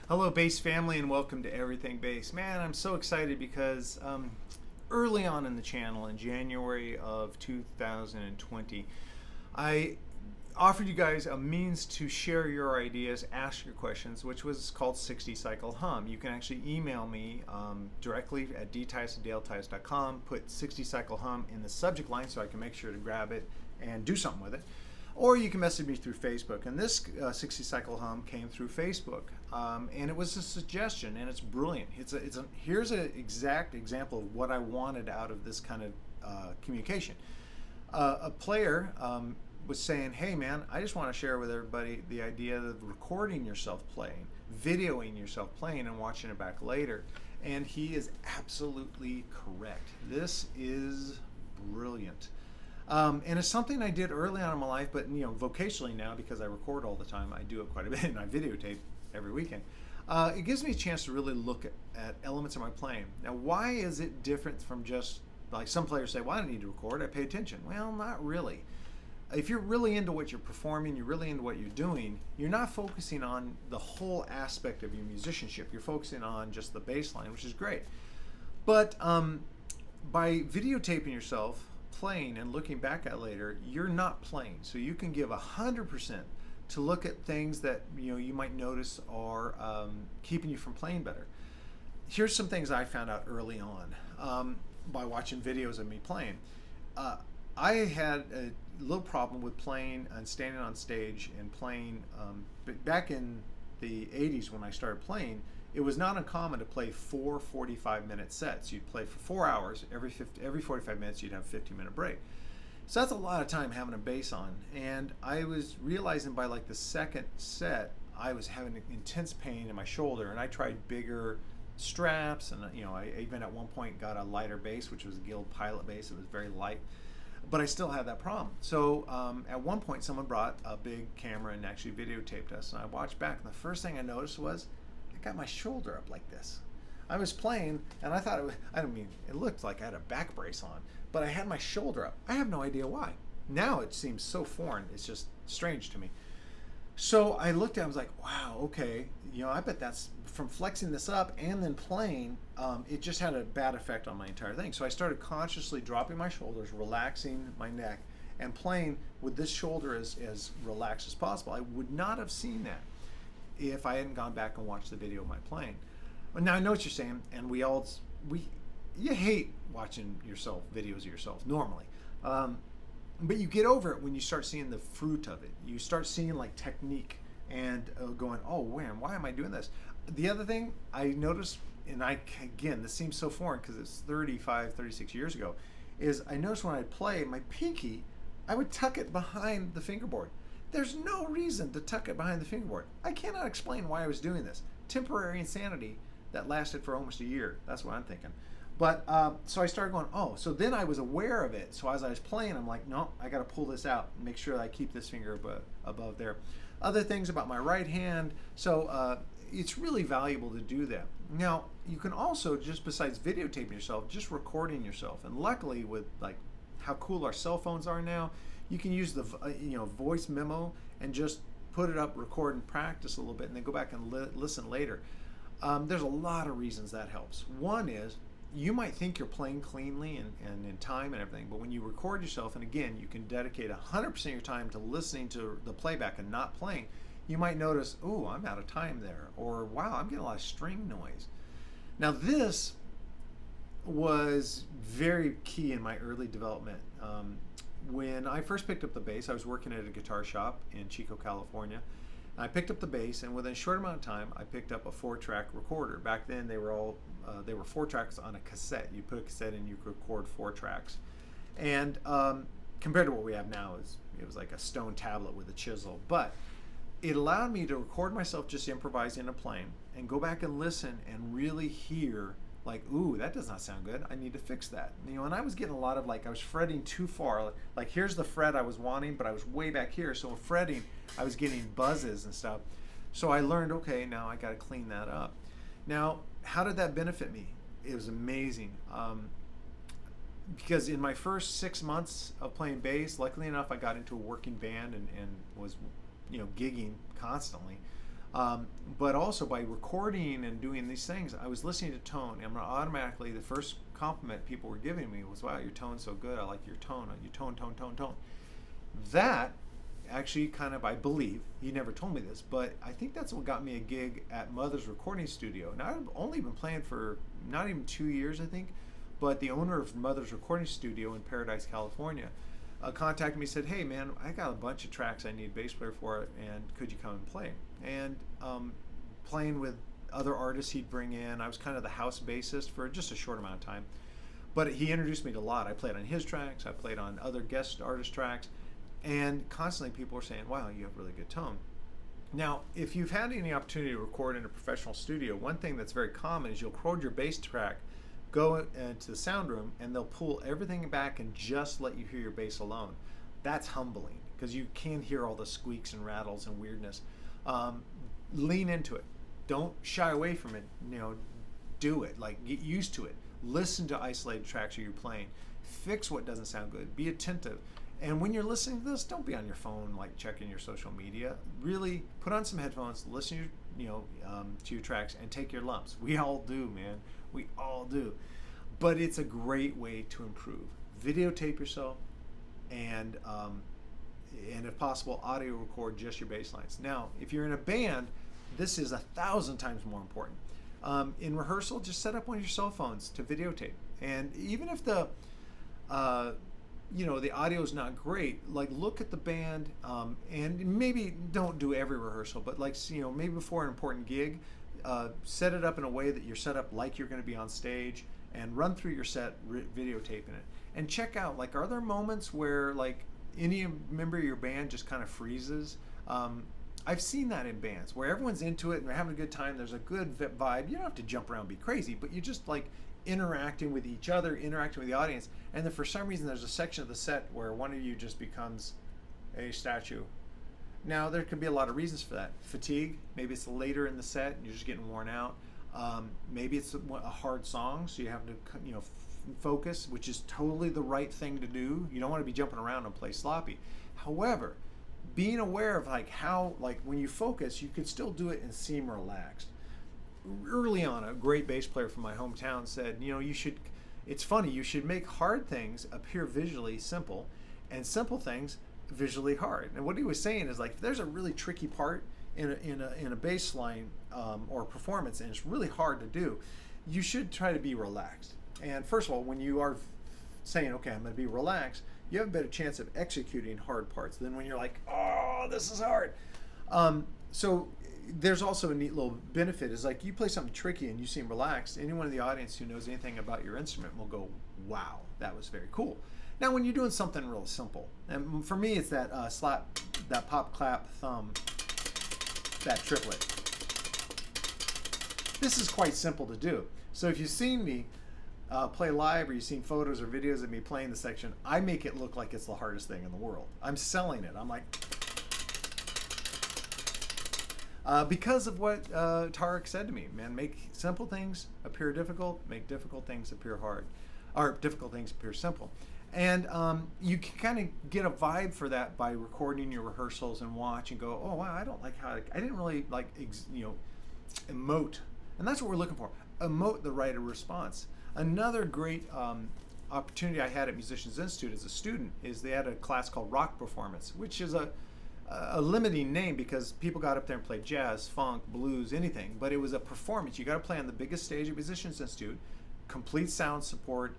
Hello, Bass family, and welcome to Everything Bass. Man, I'm so excited because early on in the channel in January of 2020, I offered you guys a means to share your ideas, ask your questions, which was called 60 Cycle Hum. You can actually email me directly at dtice@daletice.com, put 60 Cycle Hum in the subject line so I can make sure to grab it and do something with it. Or you can message me through Facebook. And this 60 Cycle Hum came through Facebook. And it was a suggestion, and it's brilliant. Here's an exact example of what I wanted out of this kind of communication. A player was saying, hey man, I just want to share with everybody the idea of recording yourself playing, videoing yourself playing, and watching it back later. And he is absolutely correct. This is brilliant. And it's something I did early on in my life, but vocationally now, because I record all the time, I do it quite a bit, and I videotape every weekend. It gives me a chance to really look at elements of my playing. Now, why is it different from just, like some players say, well, I don't need to record, I pay attention. Well, not really. If you're really into what you're performing, you're really into what you're doing, you're not focusing on the whole aspect of your musicianship. You're focusing on just the bass line, which is great. But by videotaping yourself playing and looking back at later, you're not playing. So you can give 100% to look at things that you might notice are keeping you from playing better. Here's some things I found out early on by watching videos of me playing. I had a little problem with playing and standing on stage and playing. Back in the 80s when I started playing, it was not uncommon to play 4 45-minute sets. You'd play for 4 hours. Every 45 minutes you'd have a 15-minute break. So that's a lot of time having a bass on. And I was realizing by like the second set, I was having intense pain in my shoulder, and I tried bigger straps, and I even at one point got a lighter bass, which was a Guild Pilot bass. It was very light, but I still had that problem. So at one point, someone brought a big camera and actually videotaped us, and I watched back, and the first thing I noticed was I got my shoulder up like this. I was playing, and I thought it looked like I had a back brace on, but I had my shoulder up. I have no idea why. Now it seems so foreign. It's just strange to me. So I looked at it, I was like, wow, okay, I bet that's from flexing this up and then playing, it just had a bad effect on my entire thing. So I started consciously dropping my shoulders, relaxing my neck, and playing with this shoulder as relaxed as possible. I would not have seen that if I hadn't gone back and watched the video of my playing. But now I know what you're saying, and you hate watching videos of yourself normally. But you get over it when you start seeing the fruit of it. You start seeing like technique and going, oh man, why am I doing this? The other thing I noticed, and again, this seems so foreign because it's 35, 36 years ago, is I noticed when I'd play my pinky, I would tuck it behind the fingerboard. There's no reason to tuck it behind the fingerboard. I cannot explain why I was doing this. Temporary insanity that lasted for almost a year. That's what I'm thinking. But so I started going, oh, so then I was aware of it. So as I was playing, I'm like, no, I got to pull this out and make sure that I keep this finger above there. Other things about my right hand. So it's really valuable to do that. Now, you can also, just besides videotaping yourself, just recording yourself. And luckily, with like how cool our cell phones are now, you can use the voice memo and just put it up, record, and practice a little bit, and then go back and listen later. There's a lot of reasons that helps. One is, you might think you're playing cleanly and in time and everything, but when you record yourself, and again, you can dedicate 100% of your time to listening to the playback and not playing, you might notice, oh, I'm out of time there, or wow, I'm getting a lot of string noise. Now this was very key in my early development. When I first picked up the bass, I was working at a guitar shop in Chico, California. I picked up the bass, and within a short amount of time, I picked up a 4-track recorder. Back then, they were 4 tracks on a cassette. You put a cassette in, you could record 4 tracks. And compared to what we have now, it was like a stone tablet with a chisel. But it allowed me to record myself just improvising and playing, and go back and listen and really hear, like, ooh, that does not sound good. I need to fix that. And I was getting a lot of, like, I was fretting too far. Like, here's the fret I was wanting, but I was way back here. So fretting, I was getting buzzes and stuff. So I learned, okay, now I got to clean that up. Now, how did that benefit me? It was amazing. Because in my first 6 months of playing bass, luckily enough, I got into a working band and was, gigging constantly. But also by recording and doing these things, I was listening to tone, and automatically the first compliment people were giving me was, "Wow, your tone's so good. I like your tone. Your tone." That actually kind of, I believe, he never told me this, but I think that's what got me a gig at Mother's Recording Studio. Now, I've only been playing for not even 2 years, I think, but the owner of Mother's Recording Studio in Paradise, California, contacted me, said, "Hey man, I got a bunch of tracks I need a bass player for, and could you come and play?" And playing with other artists he'd bring in, I was kind of the house bassist for just a short amount of time, but he introduced me to a lot. I played on his tracks, I played on other guest artist tracks, and constantly people were saying, "Wow, you have really good tone." Now, if you've had any opportunity to record in a professional studio, one thing that's very common is you'll record your bass track, go into the sound room, and they'll pull everything back and just let you hear your bass alone. That's humbling because you can't hear all the squeaks and rattles and weirdness. Lean into it. Don't shy away from it. Do it. Like, get used to it. Listen to isolated tracks you're playing. Fix what doesn't sound good. Be attentive. And when you're listening to this, don't be on your phone like checking your social media. Really put on some headphones, listen to your tracks, and take your lumps. We all do, man. We all do. But it's a great way to improve. Videotape yourself, and if possible, audio record just your bass lines. Now, if you're in a band, this is 1,000 times more important. In rehearsal, just set up one of your cell phones to videotape. And even if the audio is not great, like, look at the band, and maybe don't do every rehearsal, but maybe before an important gig, set it up in a way that you're set up like you're going to be on stage, and run through your set videotaping it, and check out, like, are there moments where, like, any member of your band just kind of freezes? I've seen that in bands where everyone's into it and they're having a good time, there's a good vibe. You don't have to jump around and be crazy, but you just, like, interacting with each other, interacting with the audience, and then for some reason there's a section of the set where one of you just becomes a statue. Now, there could be a lot of reasons for that. Fatigue, maybe it's later in the set and you're just getting worn out. Maybe it's a hard song, so you have to focus, which is totally the right thing to do. You don't want to be jumping around and play sloppy. However, being aware of how when you focus, you could still do it and seem relaxed. Early on, a great bass player from my hometown said, it's funny, you should make hard things appear visually simple and simple things visually hard. And what he was saying is, like, if there's a really tricky part in a bass line or performance and it's really hard to do, you should try to be relaxed. And first of all, when you are saying, okay, I'm going to be relaxed, you have a better chance of executing hard parts than when you're like, oh, this is hard. So there's also a neat little benefit is, like, you play something tricky and you seem relaxed, anyone in the audience who knows anything about your instrument will go, wow, that was very cool. Now, when you're doing something real simple, and for me it's that slap, that pop, clap, thumb, that triplet. This is quite simple to do. So if you've seen me play live, or you've seen photos or videos of me playing the section, I make it look like it's the hardest thing in the world. I'm selling it. I'm like, because of what Tarek said to me, man, make simple things appear difficult, make difficult things appear hard, or difficult things appear simple. And you can kind of get a vibe for that by recording your rehearsals and watch and go, oh wow, I don't like how I didn't really like emote, and that's what we're looking for. Emote the right response. Another great opportunity I had at Musicians Institute as a student is they had a class called Rock Performance, which is a limiting name because people got up there and played jazz, funk, blues, anything, but it was a performance. You got to play on the biggest stage at Musicians Institute, complete sound support.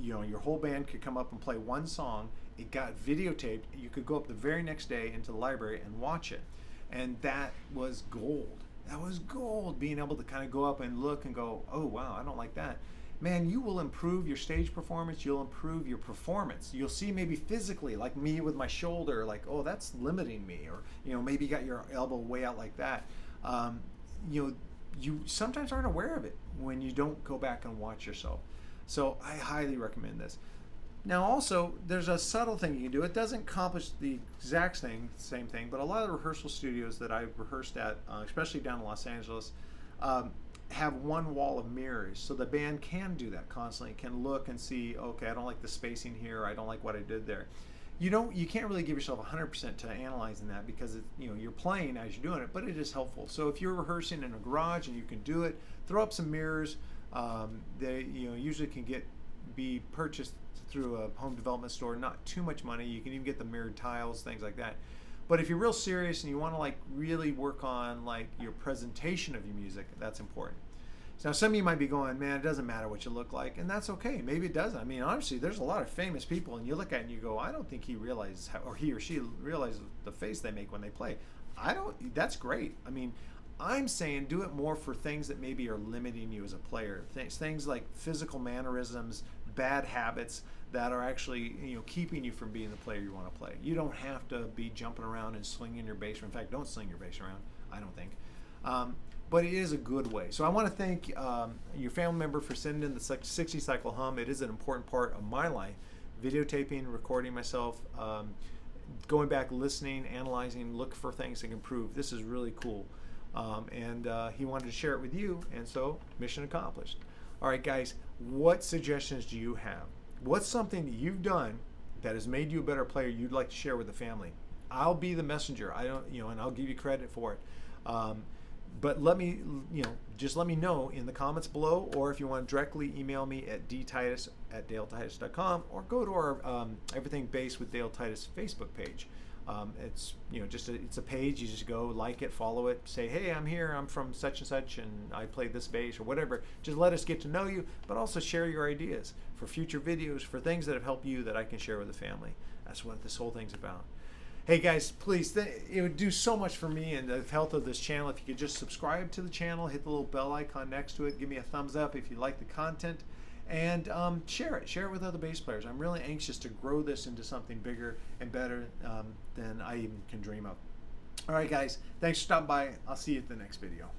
Your whole band could come up and play one song. It got videotaped. You could go up the very next day into the library and watch it, and that was gold. That was gold, being able to kind of go up and look and go, oh wow, I don't like that. Man, you will improve your stage performance, you'll improve your performance. You'll see maybe physically, like me with my shoulder, like, oh, that's limiting me, or maybe you got your elbow way out like that. You sometimes aren't aware of it when you don't go back and watch yourself. So I highly recommend this. Now also, there's a subtle thing you can do. It doesn't accomplish the exact same thing, but a lot of the rehearsal studios that I've rehearsed at, especially down in Los Angeles, have one wall of mirrors, so the band can do that constantly, can look and see, okay, I don't like the spacing here, I don't like what I did there. you can't really give yourself 100% to analyzing that, because you're playing as you're doing it, but it is helpful. So if you're rehearsing in a garage and you can do it, throw up some mirrors. They usually can be purchased through a home development store, not too much money. You can even get the mirrored tiles, things like that. But if you're real serious and you want to like really work on like your presentation of your music, that's important. Now, some of you might be going, man, it doesn't matter what you look like, and that's okay. Maybe it doesn't. I mean, honestly, there's a lot of famous people, and you look at it and you go, I don't think he realizes or he or she realizes the face they make when they play. That's great. I mean, I'm saying do it more for things that maybe are limiting you as a player. Things like physical mannerisms, bad habits that are actually keeping you from being the player you want to play. You don't have to be jumping around and slinging your bass. In fact, don't sling your bass around, I don't think. But it is a good way. So I want to thank your family member for sending in the 60 cycle hum. It is an important part of my life. Videotaping, recording myself, going back, listening, analyzing, look for things that can improve. This is really cool. And he wanted to share it with you, and so mission accomplished. All right, guys, what suggestions do you have? What's something that you've done that has made you a better player you'd like to share with the family? I'll be the messenger. And I'll give you credit for it. But just let me know in the comments below, or if you want to directly email me at dtitus@daletitus.com, or go to our Everything Bass with Dale Titus Facebook page. It's it's a page. You just go, like it, follow it, say, hey, I'm here, I'm from such and such, and I play this bass or whatever. Just let us get to know you, but also share your ideas for future videos, for things that have helped you that I can share with the family. That's what this whole thing's about. Hey guys, please, it would do so much for me and the health of this channel if you could just subscribe to the channel, hit the little bell icon next to it, give me a thumbs up if you like the content, and share it with other bass players. I'm really anxious to grow this into something bigger and better than I even can dream of. All right guys, thanks for stopping by. I'll see you at the next video.